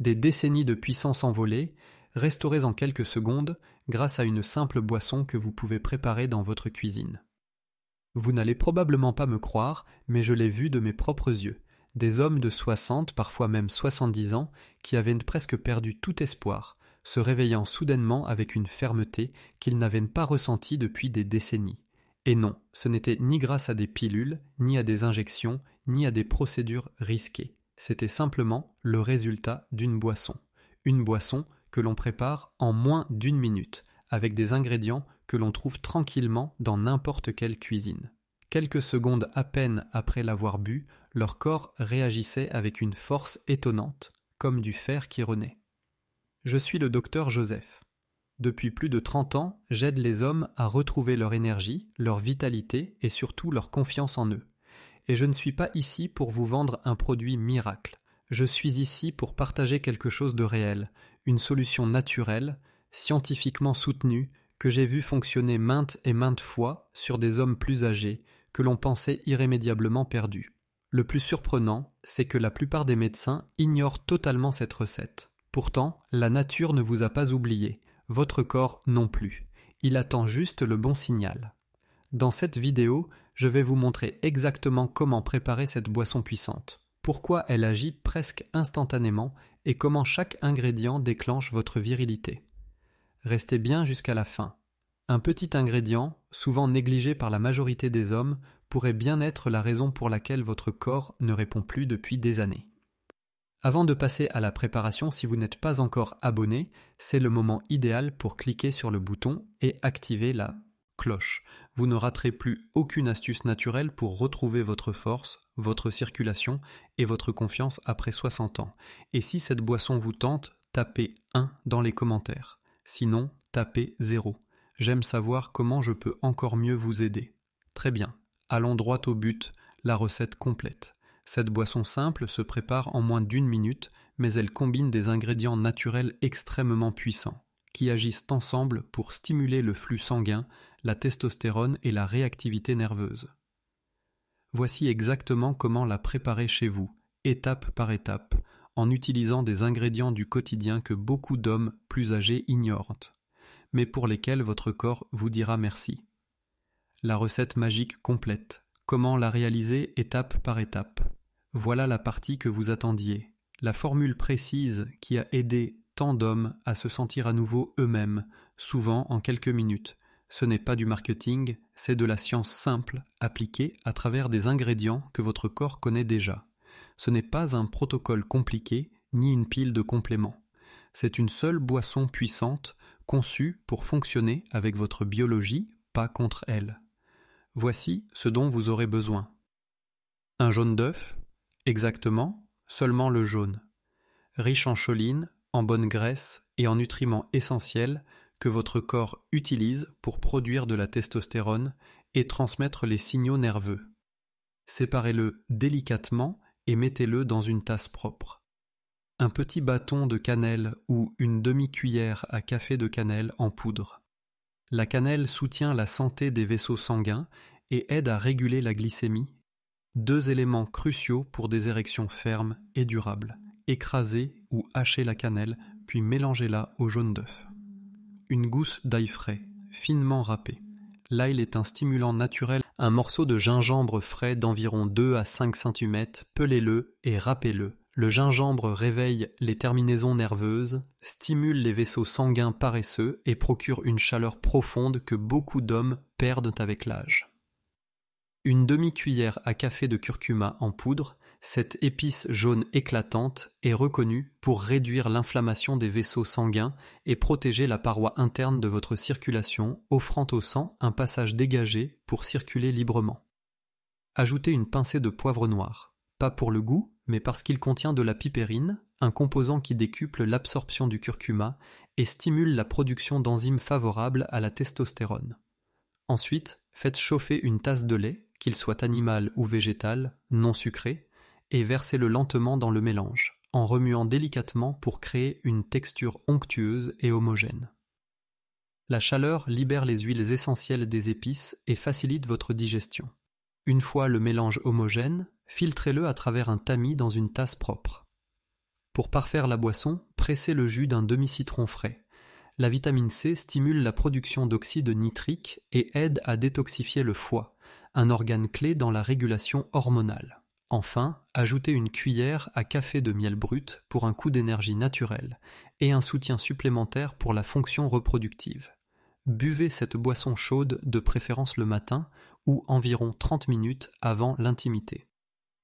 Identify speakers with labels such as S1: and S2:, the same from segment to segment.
S1: des décennies de puissance envolée, restaurées en quelques secondes grâce à une simple boisson que vous pouvez préparer dans votre cuisine. Vous n'allez probablement pas me croire, mais je l'ai vu de mes propres yeux. Des hommes de 60, parfois même 70 ans, qui avaient presque perdu tout espoir, se réveillant soudainement avec une fermeté qu'ils n'avaient pas ressentie depuis des décennies. Et non, ce n'était ni grâce à des pilules, ni à des injections, ni à des procédures risquées. C'était simplement le résultat d'une boisson. Une boisson que l'on prépare en moins d'1 minute, avec des ingrédients que l'on trouve tranquillement dans n'importe quelle cuisine. Quelques secondes à peine après l'avoir bu, leur corps réagissait avec une force étonnante, comme du fer qui renaît. Je suis le docteur Joseph. Depuis plus de 30 ans, j'aide les hommes à retrouver leur énergie, leur vitalité et surtout leur confiance en eux. Et je ne suis pas ici pour vous vendre un produit miracle. Je suis ici pour partager quelque chose de réel, une solution naturelle, scientifiquement soutenue, que j'ai vu fonctionner maintes et maintes fois sur des hommes plus âgés, que l'on pensait irrémédiablement perdus. Le plus surprenant, c'est que la plupart des médecins ignorent totalement cette recette. Pourtant, la nature ne vous a pas oublié, votre corps non plus. Il attend juste le bon signal. Dans cette vidéo, je vais vous montrer exactement comment préparer cette boisson puissante, pourquoi elle agit presque instantanément et comment chaque ingrédient déclenche votre virilité. Restez bien jusqu'à la fin. Un petit ingrédient, souvent négligé par la majorité des hommes, pourrait bien être la raison pour laquelle votre corps ne répond plus depuis des années. Avant de passer à la préparation, si vous n'êtes pas encore abonné, c'est le moment idéal pour cliquer sur le bouton et activer la cloche. Vous ne raterez plus aucune astuce naturelle pour retrouver votre force, votre circulation et votre confiance après 60 ans. Et si cette boisson vous tente, tapez 1 dans les commentaires. Sinon, tapez 0. J'aime savoir comment je peux encore mieux vous aider. Très bien, allons droit au but, la recette complète. Cette boisson simple se prépare en moins d'1 minute, mais elle combine des ingrédients naturels extrêmement puissants, qui agissent ensemble pour stimuler le flux sanguin, la testostérone et la réactivité nerveuse. Voici exactement comment la préparer chez vous, étape par étape, en utilisant des ingrédients du quotidien que beaucoup d'hommes plus âgés ignorent, mais pour lesquels votre corps vous dira merci. La recette magique complète. Comment la réaliser étape par étape? Voilà la partie que vous attendiez. La formule précise qui a aidé tant d'hommes à se sentir à nouveau eux-mêmes, souvent en quelques minutes. Ce n'est pas du marketing, c'est de la science simple, appliquée à travers des ingrédients que votre corps connaît déjà. Ce n'est pas un protocole compliqué, ni une pile de compléments. C'est une seule boisson puissante, conçue pour fonctionner avec votre biologie, pas contre elle. Voici ce dont vous aurez besoin. Un jaune d'œuf, exactement, seulement le jaune. Riche en choline, en bonne graisse et en nutriments essentiels que votre corps utilise pour produire de la testostérone et transmettre les signaux nerveux. Séparez-le délicatement et mettez-le dans une tasse propre. Un petit bâton de cannelle ou une demi-cuillère à café de cannelle en poudre. La cannelle soutient la santé des vaisseaux sanguins et aide à réguler la glycémie. 2 éléments cruciaux pour des érections fermes et durables. Écrasez ou hachez la cannelle, puis mélangez-la au jaune d'œuf. Une gousse d'ail frais, finement râpé. L'ail est un stimulant naturel. Un morceau de gingembre frais d'environ 2 à 5 cm, pelez-le et râpez-le. Le gingembre réveille les terminaisons nerveuses, stimule les vaisseaux sanguins paresseux et procure une chaleur profonde que beaucoup d'hommes perdent avec l'âge. Une demi-cuillère à café de curcuma en poudre, cette épice jaune éclatante est reconnue pour réduire l'inflammation des vaisseaux sanguins et protéger la paroi interne de votre circulation, offrant au sang un passage dégagé pour circuler librement. Ajoutez une pincée de poivre noir, pas pour le goût, mais parce qu'il contient de la pipérine, un composant qui décuple l'absorption du curcuma et stimule la production d'enzymes favorables à la testostérone. Ensuite, faites chauffer une tasse de lait, qu'il soit animal ou végétal, non sucré, et versez-le lentement dans le mélange, en remuant délicatement pour créer une texture onctueuse et homogène. La chaleur libère les huiles essentielles des épices et facilite votre digestion. Une fois le mélange homogène, filtrez-le à travers un tamis dans une tasse propre. Pour parfaire la boisson, pressez le jus d'un demi-citron frais. La vitamine C stimule la production d'oxyde nitrique et aide à détoxifier le foie, un organe clé dans la régulation hormonale. Enfin, ajoutez une cuillère à café de miel brut pour un coup d'énergie naturelle et un soutien supplémentaire pour la fonction reproductive. Buvez cette boisson chaude de préférence le matin ou environ 30 minutes avant l'intimité.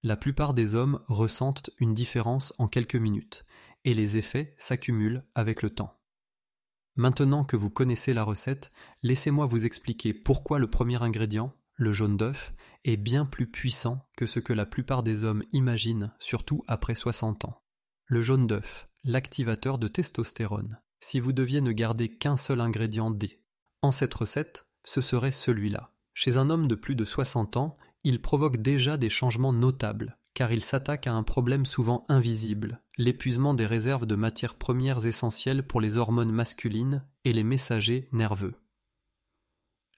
S1: La plupart des hommes ressentent une différence en quelques minutes et les effets s'accumulent avec le temps. Maintenant que vous connaissez la recette, laissez-moi vous expliquer pourquoi le premier ingrédient, le jaune d'œuf, est bien plus puissant que ce que la plupart des hommes imaginent, surtout après 60 ans. Le jaune d'œuf, l'activateur de testostérone. Si vous deviez ne garder qu'un seul ingrédient D, en cette recette, ce serait celui-là. Chez un homme de plus de 60 ans, il provoque déjà des changements notables, car il s'attaque à un problème souvent invisible, l'épuisement des réserves de matières premières essentielles pour les hormones masculines et les messagers nerveux.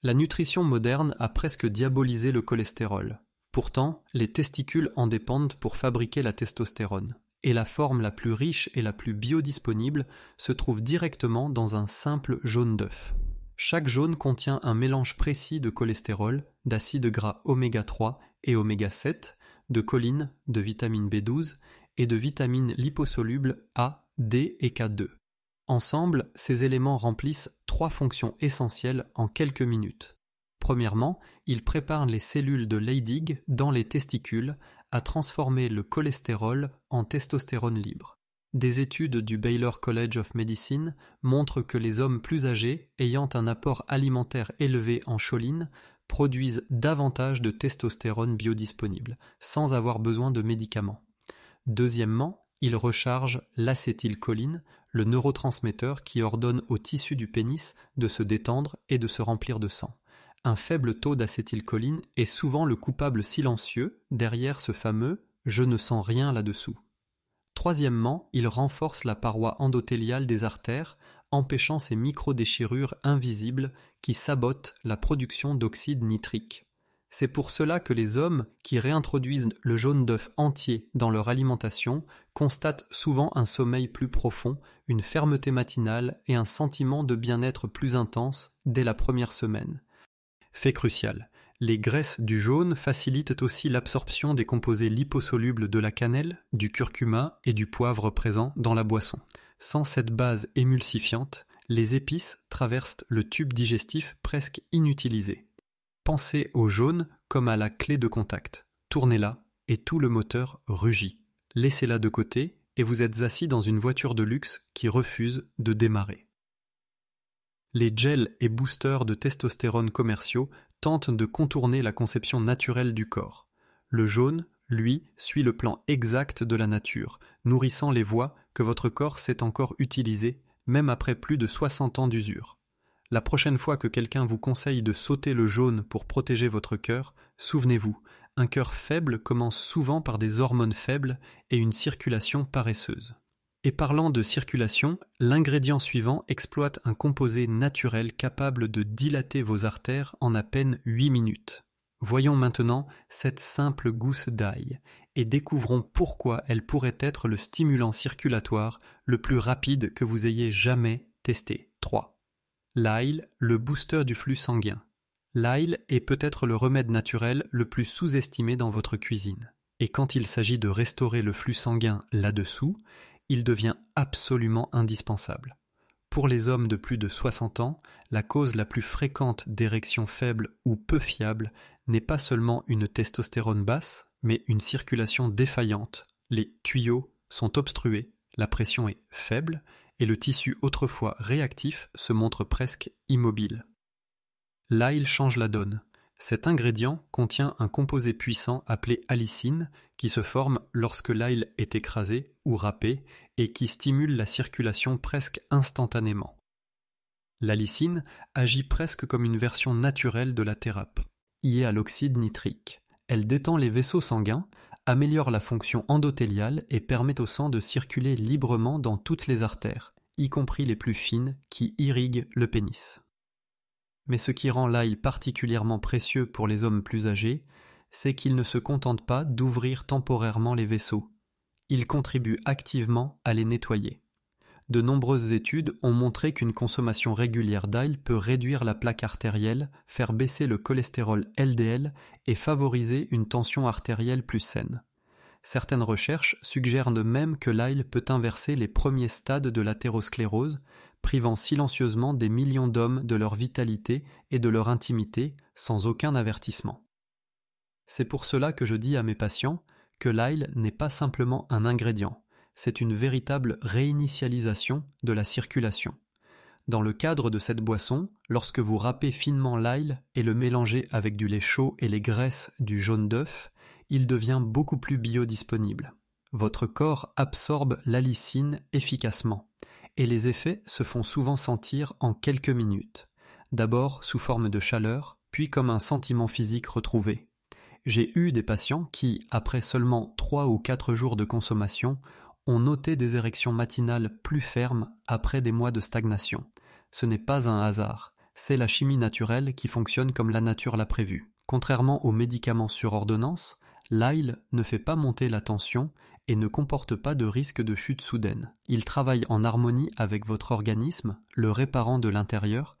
S1: La nutrition moderne a presque diabolisé le cholestérol. Pourtant, les testicules en dépendent pour fabriquer la testostérone, et la forme la plus riche et la plus biodisponible se trouve directement dans un simple jaune d'œuf. Chaque jaune contient un mélange précis de cholestérol, d'acides gras oméga 3 et oméga 7, de choline, de vitamine B12 et de vitamines liposolubles A, D et K2. Ensemble, ces éléments remplissent 3 fonctions essentielles en quelques minutes. Premièrement, ils préparent les cellules de Leydig dans les testicules à transformer le cholestérol en testostérone libre. Des études du Baylor College of Medicine montrent que les hommes plus âgés, ayant un apport alimentaire élevé en choline, produisent davantage de testostérone biodisponible, sans avoir besoin de médicaments. Deuxièmement, ils rechargent l'acétylcholine, le neurotransmetteur qui ordonne au tissu du pénis de se détendre et de se remplir de sang. Un faible taux d'acétylcholine est souvent le coupable silencieux derrière ce fameux « je ne sens rien là-dessous ». Troisièmement, il renforce la paroi endothéliale des artères, empêchant ces microdéchirures invisibles qui sabotent la production d'oxyde nitrique. C'est pour cela que les hommes qui réintroduisent le jaune d'œuf entier dans leur alimentation constatent souvent un sommeil plus profond, une fermeté matinale et un sentiment de bien-être plus intense dès la première semaine. Fait crucial. Les graisses du jaune facilitent aussi l'absorption des composés liposolubles de la cannelle, du curcuma et du poivre présents dans la boisson. Sans cette base émulsifiante, les épices traversent le tube digestif presque inutilisé. Pensez au jaune comme à la clé de contact. Tournez-la et tout le moteur rugit. Laissez-la de côté et vous êtes assis dans une voiture de luxe qui refuse de démarrer. Les gels et boosters de testostérone commerciaux tentent de contourner la conception naturelle du corps. Le jaune, lui, suit le plan exact de la nature, nourrissant les voies que votre corps sait encore utiliser, même après plus de 60 ans d'usure. La prochaine fois que quelqu'un vous conseille de sauter le jaune pour protéger votre cœur, souvenez-vous, un cœur faible commence souvent par des hormones faibles et une circulation paresseuse. Et parlant de circulation, l'ingrédient suivant exploite un composé naturel capable de dilater vos artères en à peine 8 minutes. Voyons maintenant cette simple gousse d'ail et découvrons pourquoi elle pourrait être le stimulant circulatoire le plus rapide que vous ayez jamais testé. 3. L'ail, le booster du flux sanguin. L'ail est peut-être le remède naturel le plus sous-estimé dans votre cuisine. Et quand il s'agit de restaurer le flux sanguin là-dessous, il devient absolument indispensable. Pour les hommes de plus de 60 ans, la cause la plus fréquente d'érections faibles ou peu fiables n'est pas seulement une testostérone basse, mais une circulation défaillante. Les tuyaux sont obstrués, la pression est faible et le tissu autrefois réactif se montre presque immobile. L'ail change la donne. Cet ingrédient contient un composé puissant appelé allicine qui se forme lorsque l'ail est écrasé ou râpé et qui stimule la circulation presque instantanément. L'allicine agit presque comme une version naturelle de la thérapie, liée à l'oxyde nitrique. Elle détend les vaisseaux sanguins, améliore la fonction endothéliale et permet au sang de circuler librement dans toutes les artères, y compris les plus fines qui irriguent le pénis. Mais ce qui rend l'ail particulièrement précieux pour les hommes plus âgés, c'est qu'il ne se contente pas d'ouvrir temporairement les vaisseaux. il contribue activement à les nettoyer. De nombreuses études ont montré qu'une consommation régulière d'ail peut réduire la plaque artérielle, faire baisser le cholestérol LDL et favoriser une tension artérielle plus saine. Certaines recherches suggèrent de même que l'ail peut inverser les premiers stades de l'athérosclérose, privant silencieusement des millions d'hommes de leur vitalité et de leur intimité sans aucun avertissement. C'est pour cela que je dis à mes patients que l'ail n'est pas simplement un ingrédient, c'est une véritable réinitialisation de la circulation. Dans le cadre de cette boisson, lorsque vous râpez finement l'ail et le mélangez avec du lait chaud et les graisses du jaune d'œuf, il devient beaucoup plus biodisponible. Votre corps absorbe l'allicine efficacement, et les effets se font souvent sentir en quelques minutes, d'abord sous forme de chaleur, puis comme un sentiment physique retrouvé. J'ai eu des patients qui, après seulement 3 ou 4 jours de consommation, ont noté des érections matinales plus fermes après des mois de stagnation. Ce n'est pas un hasard, c'est la chimie naturelle qui fonctionne comme la nature l'a prévu. Contrairement aux médicaments sur ordonnance, l'ail ne fait pas monter la tension et ne comporte pas de risque de chute soudaine. Il travaille en harmonie avec votre organisme, le réparant de l'intérieur.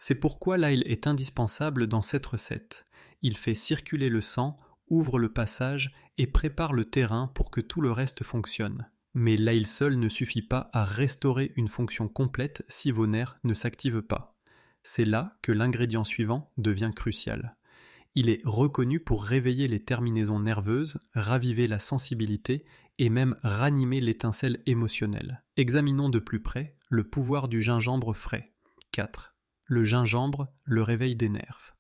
S1: C'est pourquoi l'ail est indispensable dans cette recette. Il fait circuler le sang, ouvre le passage et prépare le terrain pour que tout le reste fonctionne. Mais l'ail seul ne suffit pas à restaurer une fonction complète si vos nerfs ne s'activent pas. C'est là que l'ingrédient suivant devient crucial. Il est reconnu pour réveiller les terminaisons nerveuses, raviver la sensibilité et même ranimer l'étincelle émotionnelle. Examinons de plus près le pouvoir du gingembre frais. 4. Le gingembre, le réveil des nerfs.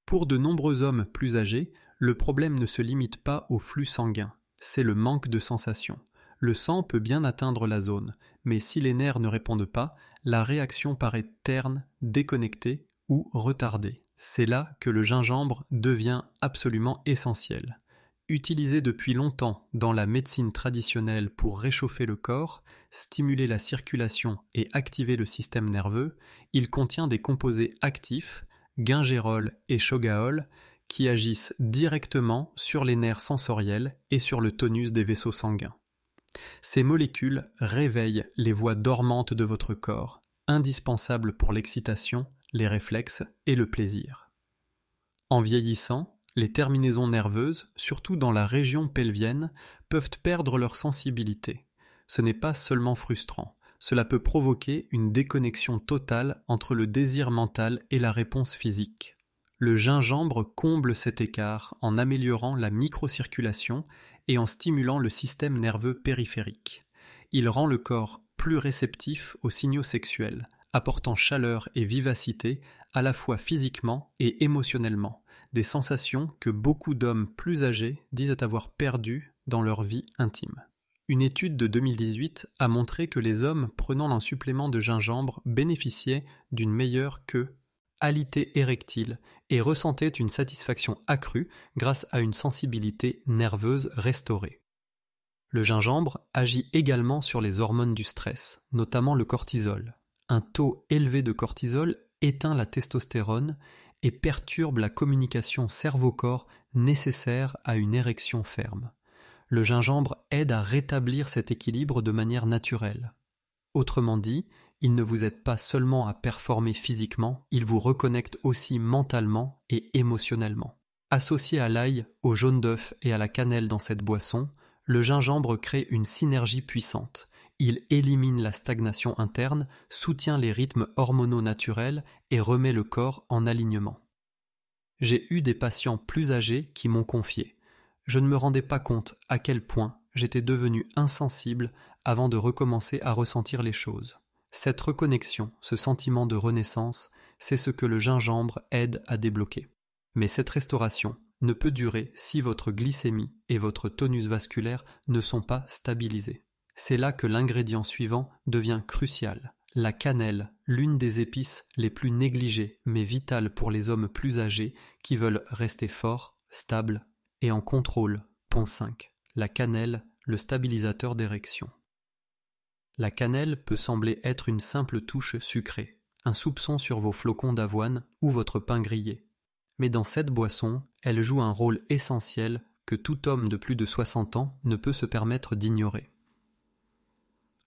S1: Pour de nombreux hommes plus âgés, le problème ne se limite pas au flux sanguin, c'est le manque de sensation. Le sang peut bien atteindre la zone, mais si les nerfs ne répondent pas, la réaction paraît terne, déconnectée ou retardée. C'est là que le gingembre devient absolument essentiel. Utilisé depuis longtemps dans la médecine traditionnelle pour réchauffer le corps, stimuler la circulation et activer le système nerveux, il contient des composés actifs, gingérol et chogaol, qui agissent directement sur les nerfs sensoriels et sur le tonus des vaisseaux sanguins. Ces molécules réveillent les voies dormantes de votre corps, indispensables pour l'excitation, les réflexes et le plaisir. En vieillissant, les terminaisons nerveuses, surtout dans la région pelvienne, peuvent perdre leur sensibilité. Ce n'est pas seulement frustrant, cela peut provoquer une déconnexion totale entre le désir mental et la réponse physique. Le gingembre comble cet écart en améliorant la microcirculation et en stimulant le système nerveux périphérique. Il rend le corps plus réceptif aux signaux sexuels, apportant chaleur et vivacité à la fois physiquement et émotionnellement, des sensations que beaucoup d'hommes plus âgés disent avoir perdues dans leur vie intime. Une étude de 2018 a montré que les hommes prenant un supplément de gingembre bénéficiaient d'une meilleure qualité érectile et ressentaient une satisfaction accrue grâce à une sensibilité nerveuse restaurée. Le gingembre agit également sur les hormones du stress, notamment le cortisol. Un taux élevé de cortisol éteint la testostérone et perturbe la communication cerveau-corps nécessaire à une érection ferme. Le gingembre aide à rétablir cet équilibre de manière naturelle. Autrement dit, il ne vous aide pas seulement à performer physiquement, il vous reconnecte aussi mentalement et émotionnellement. Associé à l'ail, au jaune d'œuf et à la cannelle dans cette boisson, le gingembre crée une synergie puissante. Il élimine la stagnation interne, soutient les rythmes hormonaux naturels et remet le corps en alignement. J'ai eu des patients plus âgés qui m'ont confié. Je ne me rendais pas compte à quel point j'étais devenu insensible avant de recommencer à ressentir les choses. Cette reconnexion, ce sentiment de renaissance, c'est ce que le gingembre aide à débloquer. Mais cette restauration ne peut durer si votre glycémie et votre tonus vasculaire ne sont pas stabilisés. C'est là que l'ingrédient suivant devient crucial. La cannelle, l'une des épices les plus négligées mais vitales pour les hommes plus âgés qui veulent rester forts, stables et en contrôle Point 5. La cannelle, le stabilisateur d'érection. La cannelle peut sembler être une simple touche sucrée, un soupçon sur vos flocons d'avoine ou votre pain grillé. Mais dans cette boisson, elle joue un rôle essentiel que tout homme de plus de 60 ans ne peut se permettre d'ignorer.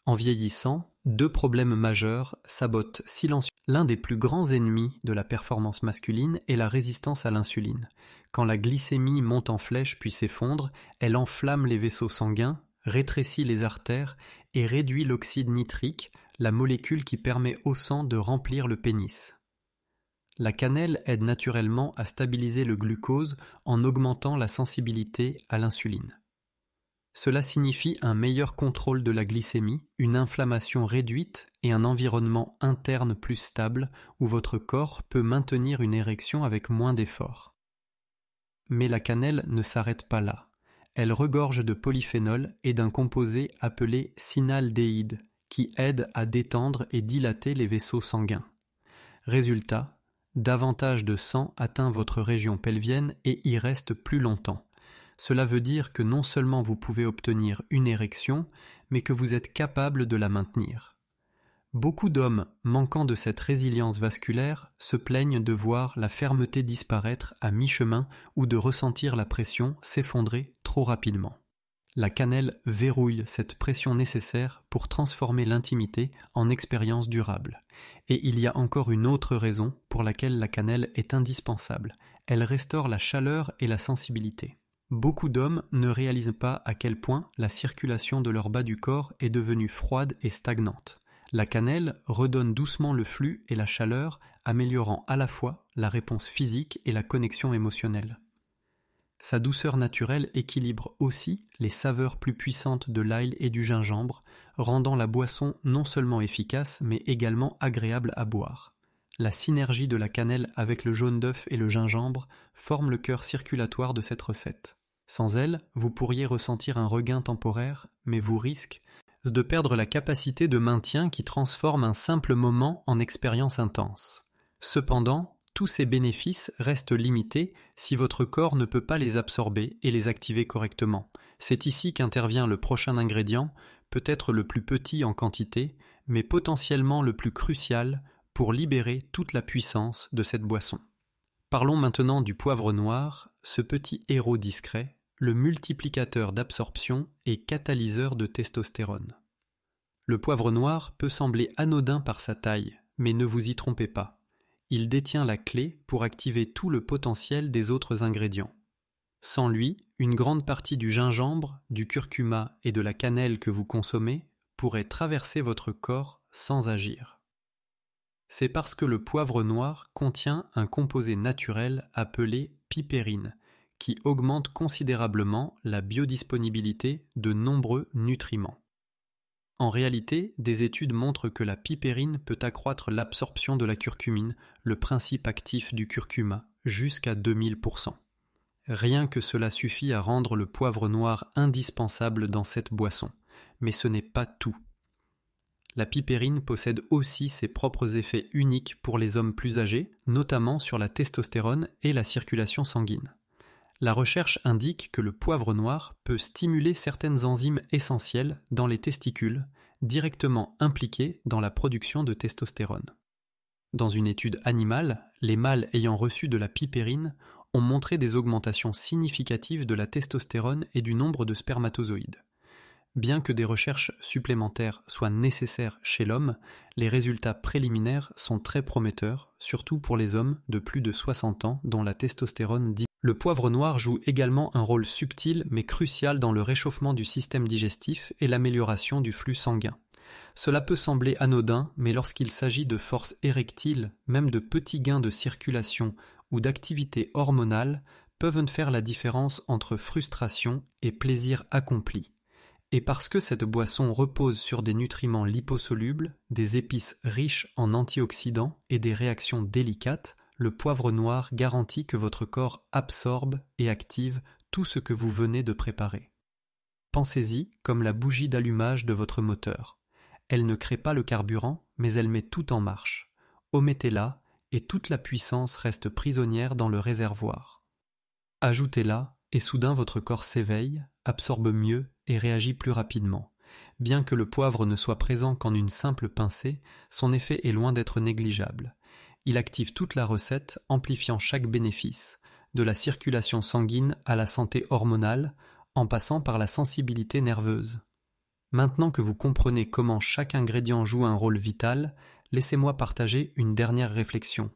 S1: En vieillissant, 2 problèmes majeurs sabotent silencieusement. L'un des plus grands ennemis de la performance masculine est la résistance à l'insuline. Quand la glycémie monte en flèche puis s'effondre, elle enflamme les vaisseaux sanguins, rétrécit les artères et réduit l'oxyde nitrique, la molécule qui permet au sang de remplir le pénis. La cannelle aide naturellement à stabiliser le glucose en augmentant la sensibilité à l'insuline. Cela signifie un meilleur contrôle de la glycémie, une inflammation réduite et un environnement interne plus stable où votre corps peut maintenir une érection avec moins d'efforts. Mais la cannelle ne s'arrête pas là. Elle regorge de polyphénol et d'un composé appelé synaldéhyde qui aide à détendre et dilater les vaisseaux sanguins. Résultat, davantage de sang atteint votre région pelvienne et y reste plus longtemps. Cela veut dire que non seulement vous pouvez obtenir une érection, mais que vous êtes capable de la maintenir. Beaucoup d'hommes manquant de cette résilience vasculaire se plaignent de voir la fermeté disparaître à mi-chemin ou de ressentir la pression s'effondrer trop rapidement. La cannelle verrouille cette pression nécessaire pour transformer l'intimité en expérience durable. Et il y a encore une autre raison pour laquelle la cannelle est indispensable. Elle restaure la chaleur et la sensibilité. Beaucoup d'hommes ne réalisent pas à quel point la circulation de leur bas du corps est devenue froide et stagnante. La cannelle redonne doucement le flux et la chaleur, améliorant à la fois la réponse physique et la connexion émotionnelle. Sa douceur naturelle équilibre aussi les saveurs plus puissantes de l'ail et du gingembre, rendant la boisson non seulement efficace mais également agréable à boire. La synergie de la cannelle avec le jaune d'œuf et le gingembre forme le cœur circulatoire de cette recette. Sans elle, vous pourriez ressentir un regain temporaire, mais vous risquez de perdre la capacité de maintien qui transforme un simple moment en expérience intense. Cependant, tous ces bénéfices restent limités si votre corps ne peut pas les absorber et les activer correctement. C'est ici qu'intervient le prochain ingrédient, peut-être le plus petit en quantité, mais potentiellement le plus crucial pour libérer toute la puissance de cette boisson. Parlons maintenant du poivre noir, ce petit héros discret, le multiplicateur d'absorption et catalyseur de testostérone. Le poivre noir peut sembler anodin par sa taille, mais ne vous y trompez pas. Il détient la clé pour activer tout le potentiel des autres ingrédients. Sans lui, une grande partie du gingembre, du curcuma et de la cannelle que vous consommez pourrait traverser votre corps sans agir. C'est parce que le poivre noir contient un composé naturel appelé pipérine, qui augmente considérablement la biodisponibilité de nombreux nutriments. En réalité, des études montrent que la pipérine peut accroître l'absorption de la curcumine, le principe actif du curcuma, jusqu'à 2000%. Rien que cela suffit à rendre le poivre noir indispensable dans cette boisson. Mais ce n'est pas tout. La pipérine possède aussi ses propres effets uniques pour les hommes plus âgés, notamment sur la testostérone et la circulation sanguine. La recherche indique que le poivre noir peut stimuler certaines enzymes essentielles dans les testicules, directement impliquées dans la production de testostérone. Dans une étude animale, les mâles ayant reçu de la pipérine ont montré des augmentations significatives de la testostérone et du nombre de spermatozoïdes. Bien que des recherches supplémentaires soient nécessaires chez l'homme, les résultats préliminaires sont très prometteurs, surtout pour les hommes de plus de 60 ans dont la testostérone diminue. Le poivre noir joue également un rôle subtil mais crucial dans le réchauffement du système digestif et l'amélioration du flux sanguin. Cela peut sembler anodin, mais lorsqu'il s'agit de force érectile, même de petits gains de circulation ou d'activité hormonale, peuvent faire la différence entre frustration et plaisir accompli. Et parce que cette boisson repose sur des nutriments liposolubles, des épices riches en antioxydants et des réactions délicates, le poivre noir garantit que votre corps absorbe et active tout ce que vous venez de préparer. Pensez-y comme la bougie d'allumage de votre moteur. Elle ne crée pas le carburant, mais elle met tout en marche. Omettez-la et toute la puissance reste prisonnière dans le réservoir. Ajoutez-la et soudain votre corps s'éveille, absorbe mieux et réagit plus rapidement. Bien que le poivre ne soit présent qu'en une simple pincée, son effet est loin d'être négligeable. Il active toute la recette, amplifiant chaque bénéfice, de la circulation sanguine à la santé hormonale, en passant par la sensibilité nerveuse. Maintenant que vous comprenez comment chaque ingrédient joue un rôle vital, laissez-moi partager une dernière réflexion.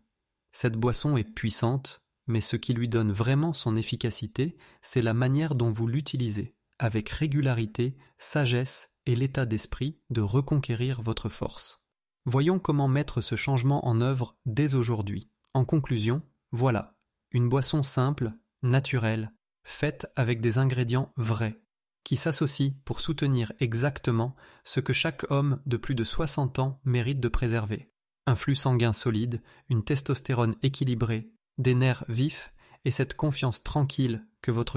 S1: Cette boisson est puissante, mais ce qui lui donne vraiment son efficacité, c'est la manière dont vous l'utilisez, avec régularité, sagesse et l'état d'esprit de reconquérir votre force. Voyons comment mettre ce changement en œuvre dès aujourd'hui. En conclusion, voilà, une boisson simple, naturelle, faite avec des ingrédients vrais, qui s'associent pour soutenir exactement ce que chaque homme de plus de 60 ans mérite de préserver. Un flux sanguin solide, une testostérone équilibrée, des nerfs vifs et cette confiance tranquille que votre